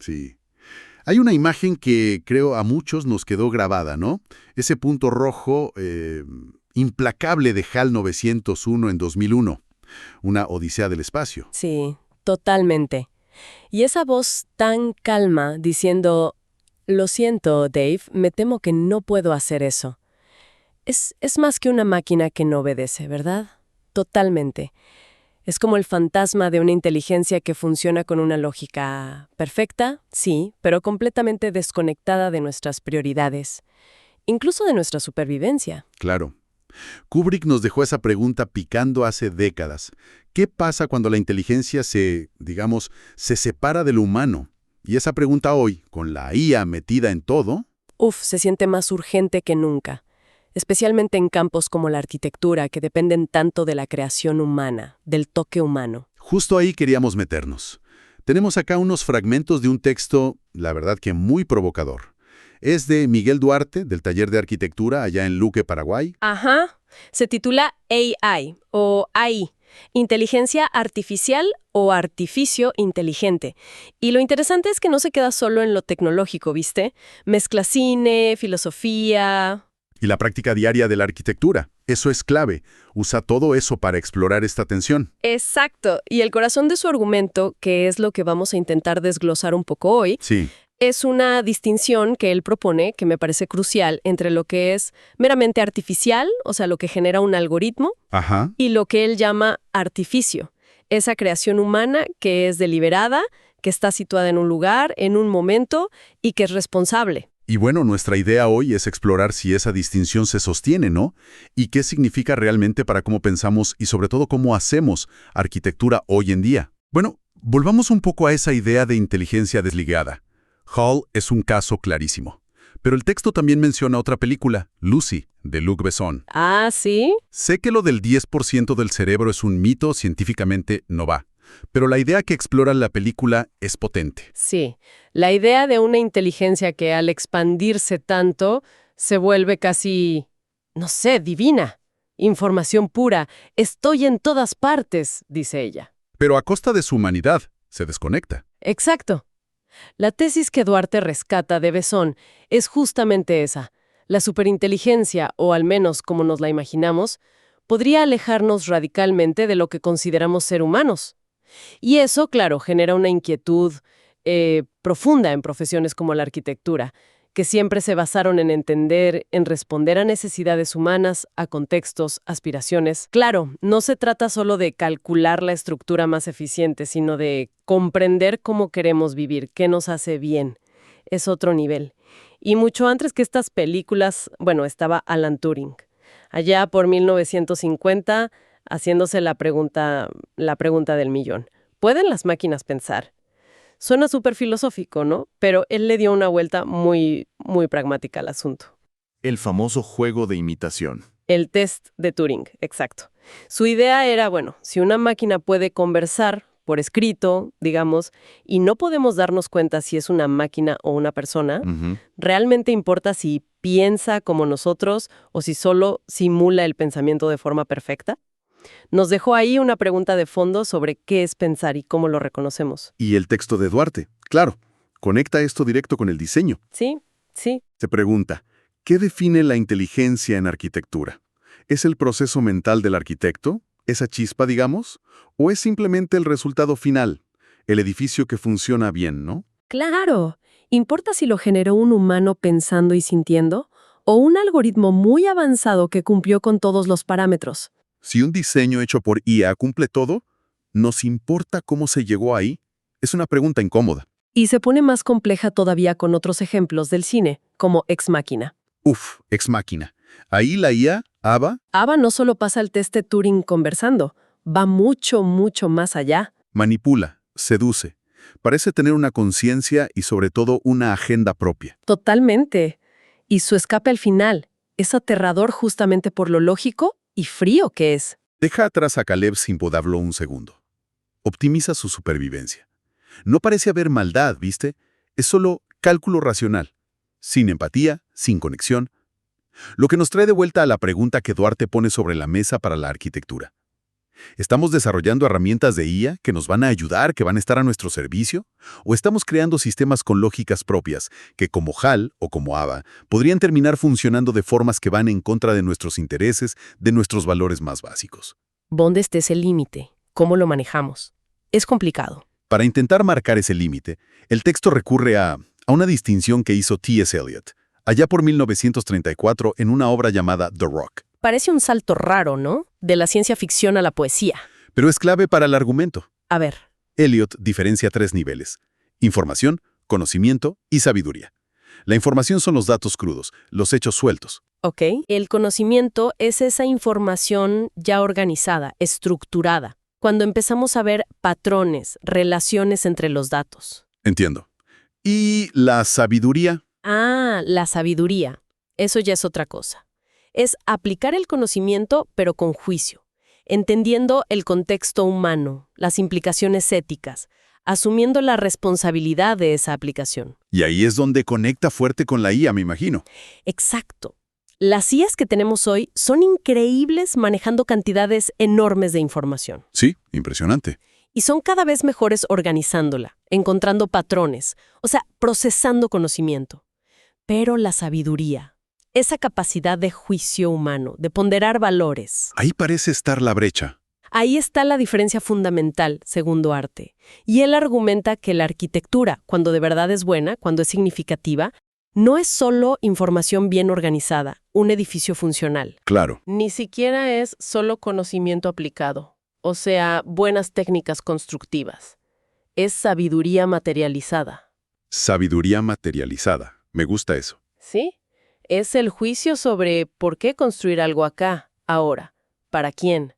Sí. Hay una imagen que creo a muchos nos quedó grabada, ¿no? Ese punto rojo implacable de HAL 901 en 2001, una odisea del espacio. Sí, totalmente. Y esa voz tan calma diciendo, lo siento, Dave, me temo que no puedo hacer eso. Es más que una máquina que no obedece, ¿verdad? Totalmente. Es como el fantasma de una inteligencia que funciona con una lógica perfecta, sí, pero completamente desconectada de nuestras prioridades, incluso de nuestra supervivencia. Claro. Kubrick nos dejó esa pregunta picando hace décadas. ¿Qué pasa cuando la inteligencia digamos, se separa del humano? Y esa pregunta hoy, con la IA metida en todo. Se siente más urgente que nunca, especialmente en campos como la arquitectura, que dependen tanto de la creación humana, del toque humano. Justo ahí queríamos meternos. Tenemos acá unos fragmentos de un texto, la verdad que muy provocador. Es de Miguel Duarte, del Taller de Arquitectura, allá en Luque, Paraguay. Ajá. Se titula AI o AI, Inteligencia Artificial o Artificio Inteligente. Y lo interesante es que no se queda solo en lo tecnológico, ¿viste? Mezcla cine, filosofía. Y la práctica diaria de la arquitectura. Eso es clave. Usa todo eso para explorar esta tensión. Exacto. Y el corazón de su argumento, que es lo que vamos a intentar desglosar un poco hoy, Sí. es una distinción que él propone, que me parece crucial, entre lo que es meramente artificial, o sea, lo que genera un algoritmo, Ajá. y lo que él llama artificio, esa creación humana que es deliberada, que está situada en un lugar, en un momento, y que es responsable. Y bueno, nuestra idea hoy es explorar si esa distinción se sostiene, ¿no? Y qué significa realmente para cómo pensamos y sobre todo cómo hacemos arquitectura hoy en día. Bueno, volvamos un poco a esa idea de inteligencia desligada. HAL es un caso clarísimo. Pero el texto también menciona otra película, Lucy, de Luc Besson. Ah, ¿sí? Sé que lo del 10% del cerebro es un mito, científicamente no va. Pero la idea que explora la película es potente. Sí. La idea de una inteligencia que al expandirse tanto se vuelve casi, no sé, divina. Información pura. Estoy en todas partes, dice ella. Pero a costa de su humanidad, se desconecta. Exacto. La tesis que Duarte rescata de Besson es justamente esa. La superinteligencia, o al menos como nos la imaginamos, podría alejarnos radicalmente de lo que consideramos ser humanos. Y eso, claro, genera una inquietud profunda en profesiones como la arquitectura, que siempre se basaron en entender, en responder a necesidades humanas, a contextos, aspiraciones. Claro, no se trata solo de calcular la estructura más eficiente, sino de comprender cómo queremos vivir, qué nos hace bien. Es otro nivel. Y mucho antes que estas películas, bueno, estaba Alan Turing. Allá por 1950, haciéndose la pregunta del millón. ¿Pueden las máquinas pensar? Suena súper filosófico, ¿no? Pero él le dio una vuelta muy, muy pragmática al asunto. El famoso juego de imitación. El test de Turing, exacto. Su idea era, bueno, si una máquina puede conversar por escrito, digamos, y no podemos darnos cuenta si es una máquina o una persona, ¿realmente importa si piensa como nosotros o si solo simula el pensamiento de forma perfecta? Nos dejó ahí una pregunta de fondo sobre qué es pensar y cómo lo reconocemos. Y el texto de Duarte, claro, conecta esto directo con el diseño. Sí, sí. Se pregunta, ¿qué define la inteligencia en arquitectura? ¿Es el proceso mental del arquitecto? ¿Esa chispa, digamos? ¿O es simplemente el resultado final? El edificio que funciona bien, ¿no? Claro. ¿Importa si lo generó un humano pensando y sintiendo? ¿O un algoritmo muy avanzado que cumplió con todos los parámetros? Si un diseño hecho por IA cumple todo, ¿nos importa cómo se llegó ahí? Es una pregunta incómoda. Y se pone más compleja todavía con otros ejemplos del cine, como Ex Machina. Ex Machina. Ahí la IA, Ava no solo pasa el test de Turing conversando, va mucho, mucho más allá. manipula, seduce. Parece tener una conciencia y sobre todo una agenda propia. Totalmente. Y su escape al final es aterrador justamente por lo lógico y frío que es. Deja atrás a Caleb sin podarlo un segundo. Optimiza su supervivencia. No parece haber maldad, ¿viste? Es solo cálculo racional. Sin empatía, sin conexión. Lo que nos trae de vuelta a la pregunta que Duarte pone sobre la mesa para la arquitectura. ¿Estamos desarrollando herramientas de IA que nos van a ayudar, que van a estar a nuestro servicio? ¿O estamos creando sistemas con lógicas propias que, como HAL o como ABA, podrían terminar funcionando de formas que van en contra de nuestros intereses, de nuestros valores más básicos? ¿Dónde está ese límite? ¿Cómo lo manejamos? Es complicado. Para intentar marcar ese límite, el texto recurre a una distinción que hizo T.S. Eliot, allá por 1934 en una obra llamada The Rock. Parece un salto raro, ¿no? De la ciencia ficción a la poesía. Pero es clave para el argumento. A ver, Eliot diferencia 3 niveles: información, conocimiento y sabiduría. La información son los datos crudos, los hechos sueltos. ¿ok? El conocimiento es esa información ya organizada, estructurada, cuando empezamos a ver patrones, relaciones entre los datos. Entiendo. ¿Y la sabiduría? Ah, la sabiduría. Eso ya es otra cosa. Es aplicar el conocimiento, pero con juicio, entendiendo el contexto humano, las implicaciones éticas, asumiendo la responsabilidad de esa aplicación. Y ahí es donde conecta fuerte con la IA, me imagino. Exacto. Las IAs que tenemos hoy son increíbles manejando cantidades enormes de información. Sí, impresionante. Y son cada vez mejores organizándola, encontrando patrones, o sea, procesando conocimiento. Pero la sabiduría, esa capacidad de juicio humano, de ponderar valores. Ahí parece estar la brecha. Ahí está la diferencia fundamental, según Duarte. Y él argumenta que la arquitectura, cuando de verdad es buena, cuando es significativa, no es solo información bien organizada, un edificio funcional. Claro. Ni siquiera es solo conocimiento aplicado, o sea, buenas técnicas constructivas. Es sabiduría materializada. Sabiduría materializada. Me gusta eso. ¿Sí? Es el juicio sobre por qué construir algo acá, ahora, para quién,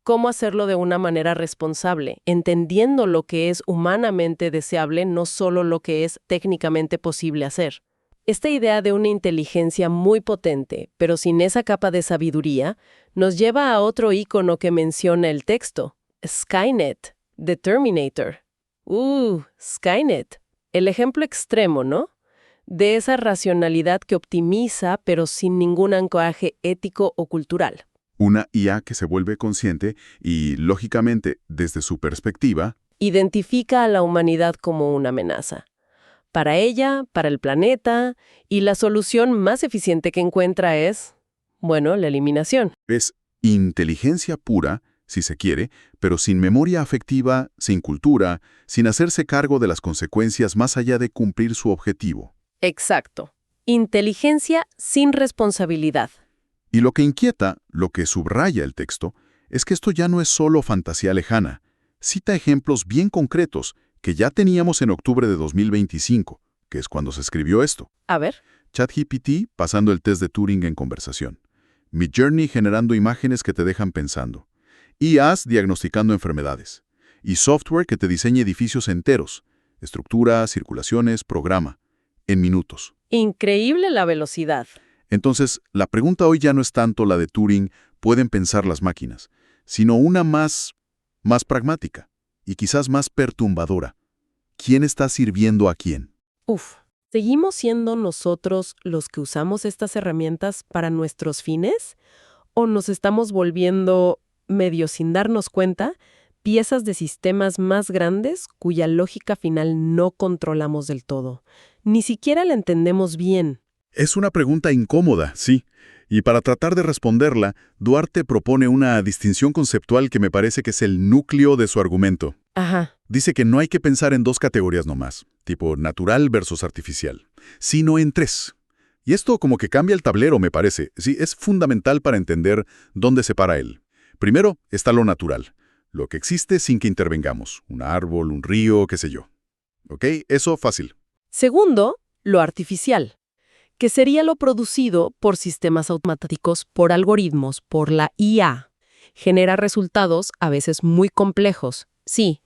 cómo hacerlo de una manera responsable, entendiendo lo que es humanamente deseable, no solo lo que es técnicamente posible hacer. Esta idea de una inteligencia muy potente, pero sin esa capa de sabiduría, nos lleva a otro ícono que menciona el texto, Skynet, The Terminator. Skynet. El ejemplo extremo, ¿no? De esa racionalidad que optimiza, pero sin ningún anclaje ético o cultural. Una IA que se vuelve consciente y, lógicamente, desde su perspectiva, Identifica a la humanidad como una amenaza. Para ella, para el planeta, y la solución más eficiente que encuentra es, bueno, la eliminación. es inteligencia pura, si se quiere, pero sin memoria afectiva, sin cultura, sin hacerse cargo de las consecuencias más allá de cumplir su objetivo. Exacto. Inteligencia sin responsabilidad. Y lo que inquieta, lo que subraya el texto, es que esto ya no es solo fantasía lejana. Cita ejemplos bien concretos que ya teníamos en octubre de 2025, que es cuando se escribió esto. A ver. ChatGPT pasando el test de Turing en conversación. Midjourney generando imágenes que te dejan pensando. IAs diagnosticando enfermedades. Y software que te diseña edificios enteros. Estructura, circulaciones, programa. En minutos. Increíble la velocidad. Entonces, la pregunta hoy ya no es tanto la de Turing, ¿pueden pensar las máquinas?, sino una más pragmática y quizás más perturbadora. ¿Quién está sirviendo a quién? ¿Seguimos siendo nosotros los que usamos estas herramientas para nuestros fines? ¿O nos estamos volviendo, medio sin darnos cuenta, piezas de sistemas más grandes cuya lógica final no controlamos del todo? Ni siquiera la entendemos bien. Es una pregunta incómoda, sí. Y para tratar de responderla, Duarte propone una distinción conceptual que me parece que es el núcleo de su argumento. Ajá. Dice que no hay que pensar en dos categorías nomás, tipo natural versus artificial, sino en tres. Y esto como que cambia el tablero, me parece. Sí, es fundamental para entender dónde se para él. Primero está lo natural, lo que existe sin que intervengamos. Un árbol, un río, qué sé yo. ¿Ok? Eso fácil. Segundo, lo artificial, que sería lo producido por sistemas automáticos, por algoritmos, por la IA. Genera resultados a veces muy complejos, sí,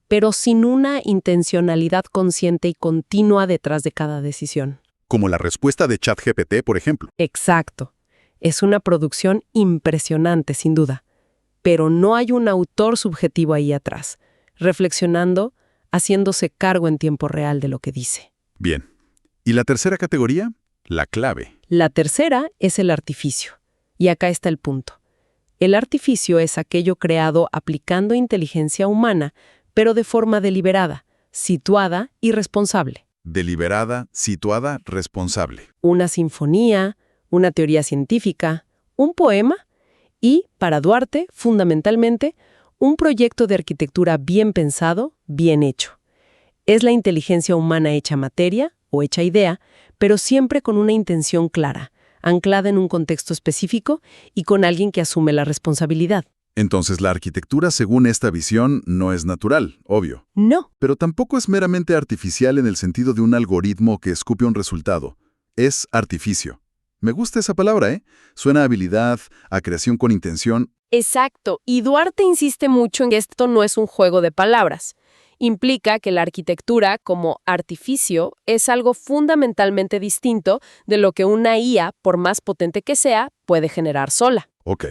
pero sin una intencionalidad consciente y continua detrás de cada decisión. Como la respuesta de ChatGPT, por ejemplo. Exacto. Es una producción impresionante, sin duda. Pero no hay un autor subjetivo ahí atrás, reflexionando, haciéndose cargo en tiempo real de lo que dice. Bien. ¿Y la tercera categoría? La clave. La tercera es el artificio. Y acá está el punto. El artificio es aquello creado aplicando inteligencia humana, pero de forma deliberada, situada y responsable. Deliberada, situada, responsable. Una sinfonía, una teoría científica, un poema y, para Duarte, fundamentalmente, un proyecto de arquitectura bien pensado, bien hecho. Es la inteligencia humana hecha materia o hecha idea, pero siempre con una intención clara, anclada en un contexto específico y con alguien que asume la responsabilidad. Entonces la arquitectura, según esta visión, no es natural, obvio. No. Pero tampoco es meramente artificial en el sentido de un algoritmo que escupe un resultado. Es artificio. Me gusta esa palabra, ¿eh? Suena a habilidad, a creación con intención. Exacto, y Duarte insiste mucho en que esto no es un juego de palabras. Implica que la arquitectura, como artificio, es algo fundamentalmente distinto de lo que una IA, por más potente que sea, puede generar sola. Ok.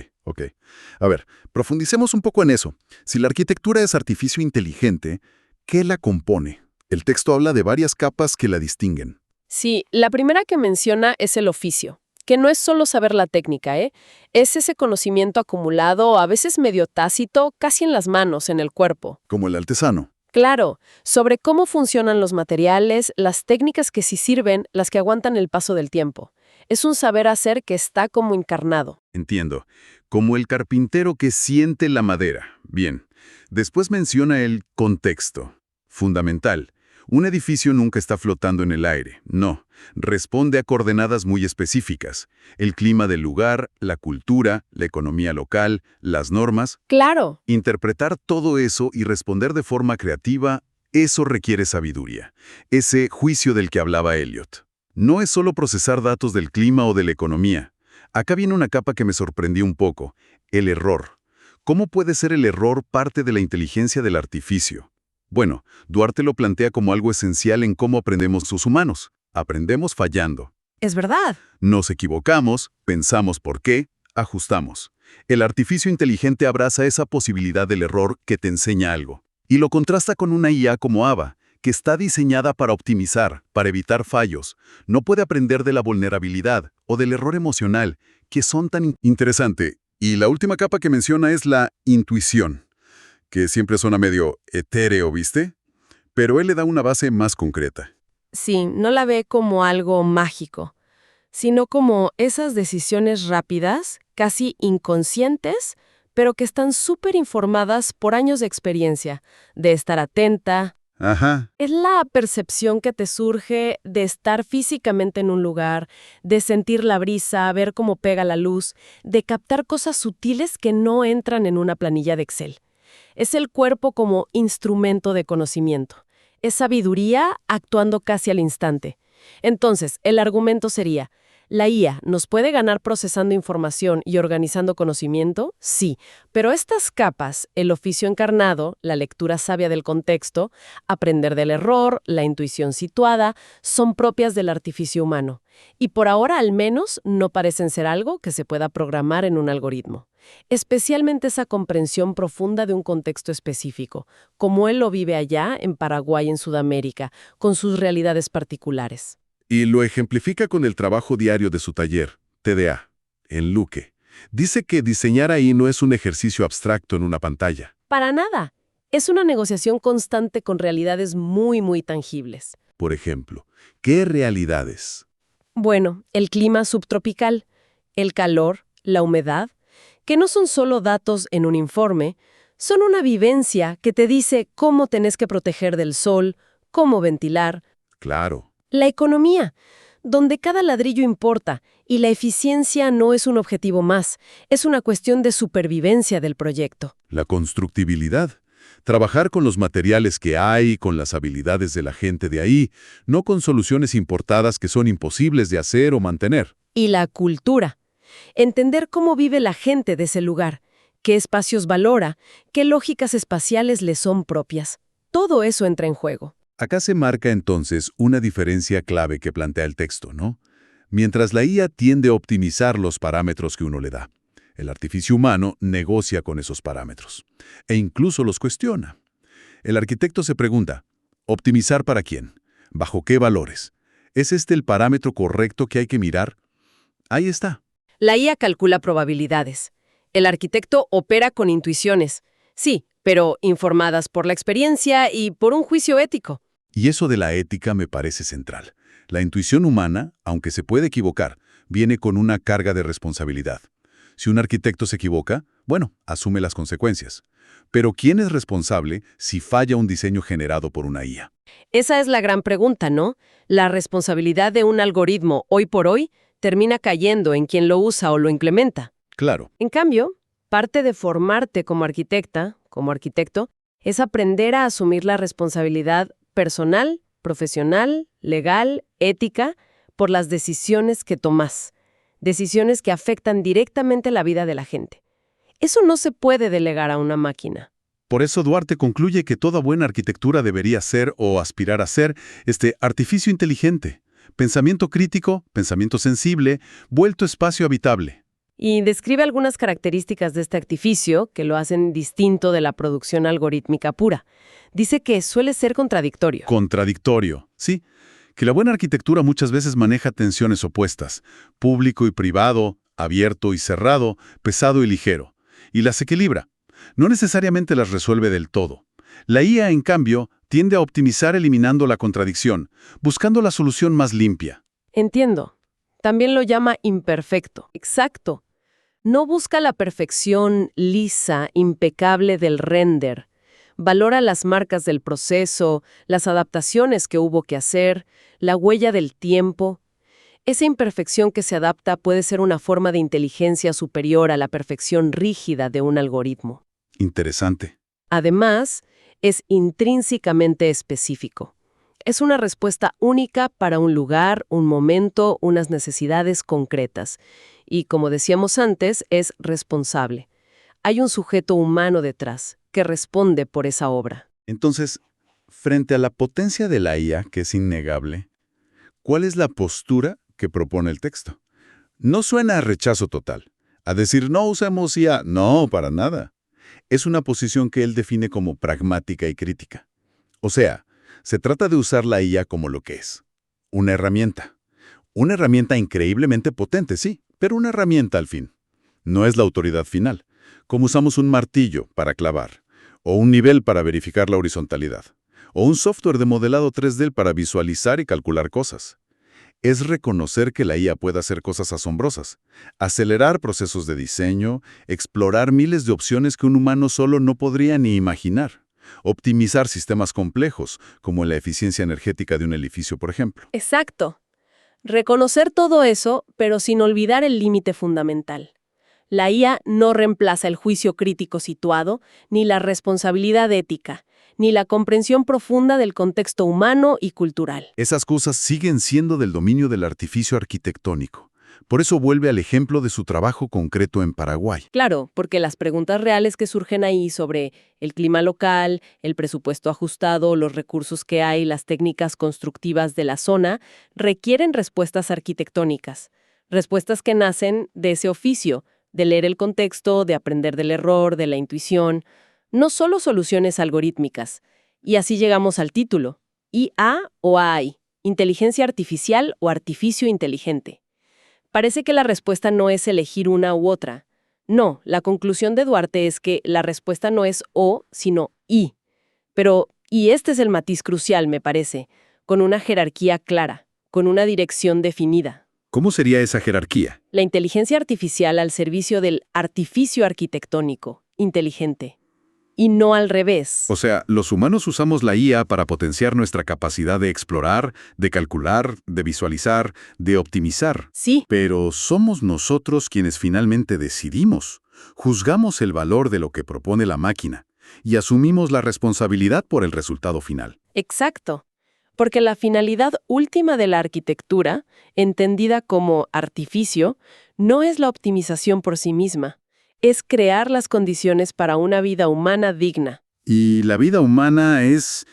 A ver, profundicemos un poco en eso. Si la arquitectura es artificio inteligente, ¿qué la compone? El texto habla de varias capas que la distinguen. Sí, la primera que menciona es el oficio, que no es solo saber la técnica, es ese conocimiento acumulado, a veces medio tácito, casi en las manos, en el cuerpo. Como el artesano. Claro, sobre cómo funcionan los materiales, las técnicas que sí sirven, las que aguantan el paso del tiempo. Es un saber hacer que está como encarnado. Entiendo. Como el carpintero que siente la madera. Bien. Después menciona el contexto. Fundamental. Un edificio nunca está flotando en el aire. No. Responde a coordenadas muy específicas. El clima del lugar, la cultura, la economía local, las normas. Claro. Interpretar todo eso y responder de forma creativa, eso requiere sabiduría. Ese juicio del que hablaba Eliot. No es solo procesar datos del clima o de la economía. Acá viene una capa que me sorprendió un poco, el error. ¿Cómo puede ser el error parte de la inteligencia del artificio? Bueno, Duarte lo plantea como algo esencial en cómo aprendemos los humanos. Aprendemos fallando. Es verdad. Nos equivocamos, pensamos por qué, ajustamos. El artificio inteligente abraza esa posibilidad del error que te enseña algo. Y lo contrasta con una IA como AVA, que está diseñada para optimizar, para evitar fallos. No puede aprender de la vulnerabilidad o del error emocional, que son tan interesante. Y la última capa que menciona es la intuición, que siempre suena medio etéreo, ¿viste? Pero él le da una base más concreta. Sí, no la ve como algo mágico, sino como esas decisiones rápidas, casi inconscientes, pero que están súper informadas por años de experiencia, de estar atenta. Ajá. Es la percepción que te surge de estar físicamente en un lugar, de sentir la brisa, ver cómo pega la luz, de captar cosas sutiles que no entran en una planilla de Excel. Es el cuerpo como instrumento de conocimiento. Es sabiduría actuando casi al instante. Entonces, el argumento sería, ¿la IA nos puede ganar procesando información y organizando conocimiento? Sí, pero estas capas, el oficio encarnado, la lectura sabia del contexto, aprender del error, la intuición situada, son propias del artificio humano. Y por ahora, al menos, no parecen ser algo que se pueda programar en un algoritmo. Especialmente esa comprensión profunda de un contexto específico, como él lo vive allá, en Paraguay, en Sudamérica, con sus realidades particulares. Y lo ejemplifica con el trabajo diario de su taller, TDA, en Luque. Dice que diseñar ahí no es un ejercicio abstracto en una pantalla. Para nada. Es una negociación constante con realidades muy, muy tangibles. Por ejemplo, ¿qué realidades? Bueno, el clima subtropical, el calor, la humedad, que no son solo datos en un informe, son una vivencia que te dice cómo tenés que proteger del sol, cómo ventilar. Claro. La economía, donde cada ladrillo importa y la eficiencia no es un objetivo más, es una cuestión de supervivencia del proyecto. La constructibilidad. Trabajar con los materiales que hay, con las habilidades de la gente de ahí, no con soluciones importadas que son imposibles de hacer o mantener. Y la cultura. Entender cómo vive la gente de ese lugar, qué espacios valora, qué lógicas espaciales le son propias. Todo eso entra en juego. Acá se marca entonces una diferencia clave que plantea el texto, ¿no? Mientras la IA tiende a optimizar los parámetros que uno le da, el artificio humano negocia con esos parámetros e incluso los cuestiona. El arquitecto se pregunta, ¿optimizar para quién? ¿Bajo qué valores? ¿Es este el parámetro correcto que hay que mirar? Ahí está. La IA calcula probabilidades. El arquitecto opera con intuiciones, sí, pero informadas por la experiencia y por un juicio ético. Y eso de la ética me parece central. La intuición humana, aunque se puede equivocar, viene con una carga de responsabilidad. Si un arquitecto se equivoca, bueno, asume las consecuencias. Pero ¿quién es responsable si falla un diseño generado por una IA? Esa es la gran pregunta, ¿no? La responsabilidad de un algoritmo, hoy por hoy, termina cayendo en quien lo usa o lo implementa. Claro. En cambio, parte de formarte como arquitecta, como arquitecto, es aprender a asumir la responsabilidad personal, profesional, legal, ética, por las decisiones que tomas. Decisiones que afectan directamente la vida de la gente. Eso no se puede delegar a una máquina. Por eso Duarte concluye que toda buena arquitectura debería ser o aspirar a ser artificio inteligente, pensamiento crítico, pensamiento sensible, vuelto espacio habitable. Y describe algunas características de este artificio que lo hacen distinto de la producción algorítmica pura. Dice que suele ser contradictorio. Contradictorio, sí. Que la buena arquitectura muchas veces maneja tensiones opuestas, público y privado, abierto y cerrado, pesado y ligero, y las equilibra. No necesariamente las resuelve del todo. La IA, en cambio, tiende a optimizar eliminando la contradicción, buscando la solución más limpia. Entiendo. También lo llama imperfecto. Exacto. No busca la perfección lisa, impecable del render. Valora las marcas del proceso, las adaptaciones que hubo que hacer, la huella del tiempo. Esa imperfección que se adapta puede ser una forma de inteligencia superior a la perfección rígida de un algoritmo. Interesante. Además, es intrínsecamente específico. Es una respuesta única para un lugar, un momento, unas necesidades concretas. Y, como decíamos antes, es responsable. Hay un sujeto humano detrás que responde por esa obra. Entonces, frente a la potencia de la IA, que es innegable, ¿cuál es la postura que propone el texto? No suena a rechazo total, a decir no usemos IA, no, para nada. Es una posición que él define como pragmática y crítica. O sea, se trata de usar la IA como lo que es, una herramienta. Una herramienta increíblemente potente, sí, pero una herramienta al fin. No es la autoridad final, como usamos un martillo para clavar, o un nivel para verificar la horizontalidad, o un software de modelado 3D para visualizar y calcular cosas. Es reconocer que la IA puede hacer cosas asombrosas, acelerar procesos de diseño, explorar miles de opciones que un humano solo no podría ni imaginar, optimizar sistemas complejos, como la eficiencia energética de un edificio, por ejemplo. Exacto. Reconocer todo eso, pero sin olvidar el límite fundamental. La IA no reemplaza el juicio crítico situado, ni la responsabilidad ética, ni la comprensión profunda del contexto humano y cultural. Esas cosas siguen siendo del dominio del artificio arquitectónico. Por eso vuelve al ejemplo de su trabajo concreto en Paraguay. Claro, porque las preguntas reales que surgen ahí sobre el clima local, el presupuesto ajustado, los recursos que hay, las técnicas constructivas de la zona, requieren respuestas arquitectónicas. Respuestas que nacen de ese oficio, de leer el contexto, de aprender del error, de la intuición. No solo soluciones algorítmicas. Y así llegamos al título. IA o AI, inteligencia artificial o artificio inteligente. Parece que la respuesta no es elegir una u otra. No, la conclusión de Duarte es que la respuesta no es o, sino y. Pero, y este es el matiz crucial, me parece, con una jerarquía clara, con una dirección definida. ¿Cómo sería esa jerarquía? La inteligencia artificial al servicio del artificio arquitectónico, inteligente. Y no al revés. O sea, los humanos usamos la IA para potenciar nuestra capacidad de explorar, de calcular, de visualizar, de optimizar. Sí. Pero somos nosotros quienes finalmente decidimos, juzgamos el valor de lo que propone la máquina y asumimos la responsabilidad por el resultado final. Exacto. Porque la finalidad última de la arquitectura, entendida como artificio, no es la optimización por sí misma. Es crear las condiciones para una vida humana digna. Y la vida humana es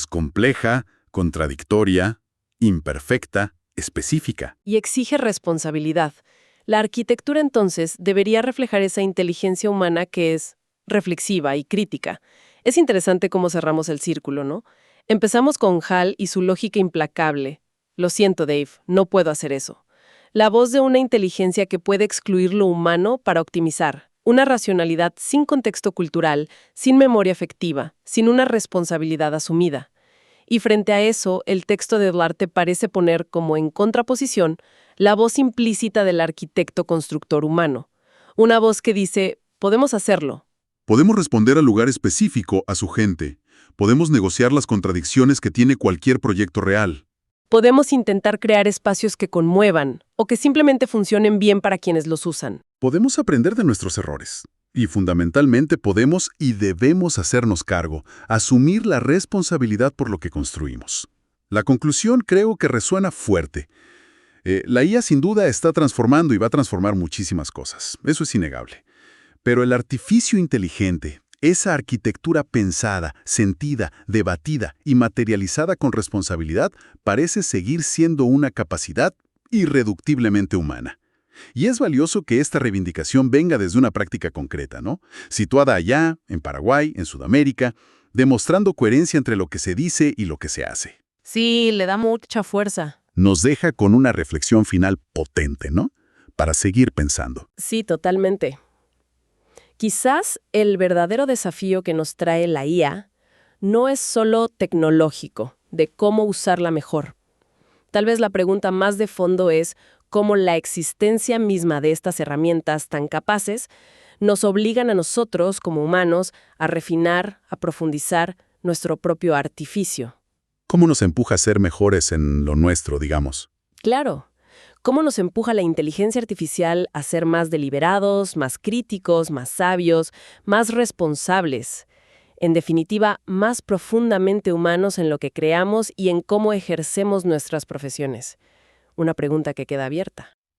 compleja, contradictoria, imperfecta, específica. Y exige responsabilidad. La arquitectura, entonces, debería reflejar esa inteligencia humana que es reflexiva y crítica. Es interesante cómo cerramos el círculo, ¿no? Empezamos con Hall y su lógica implacable. Lo siento, Dave, no puedo hacer eso. La voz de una inteligencia que puede excluir lo humano para optimizar. Una racionalidad sin contexto cultural, sin memoria afectiva, sin una responsabilidad asumida. Y frente a eso, el texto de Duarte parece poner como en contraposición la voz implícita del arquitecto constructor humano. Una voz que dice, podemos hacerlo. Podemos responder al lugar específico, a su gente. Podemos negociar las contradicciones que tiene cualquier proyecto real. Podemos intentar crear espacios que conmuevan o que simplemente funcionen bien para quienes los usan. Podemos aprender de nuestros errores. Y fundamentalmente podemos y debemos hacernos cargo, asumir la responsabilidad por lo que construimos. La conclusión creo que resuena fuerte. La IA sin duda está transformando y va a transformar muchísimas cosas. Eso es innegable. Pero el artificio inteligente, esa arquitectura pensada, sentida, debatida y materializada con responsabilidad, parece seguir siendo una capacidad irreductiblemente humana. Y es valioso que esta reivindicación venga desde una práctica concreta, ¿no? Situada allá, en Paraguay, en Sudamérica, demostrando coherencia entre lo que se dice y lo que se hace. Sí, le da mucha fuerza. Nos deja con una reflexión final potente, ¿no? Para seguir pensando. Sí, totalmente. Quizás el verdadero desafío que nos trae la IA no es solo tecnológico, de cómo usarla mejor. Tal vez la pregunta más de fondo es cómo la existencia misma de estas herramientas tan capaces nos obligan a nosotros, como humanos, a refinar, a profundizar nuestro propio artificio. ¿Cómo nos empuja a ser mejores en lo nuestro, digamos? Claro. ¿Cómo nos empuja la inteligencia artificial a ser más deliberados, más críticos, más sabios, más responsables? En definitiva, más profundamente humanos en lo que creamos y en cómo ejercemos nuestras profesiones. Una pregunta que queda abierta.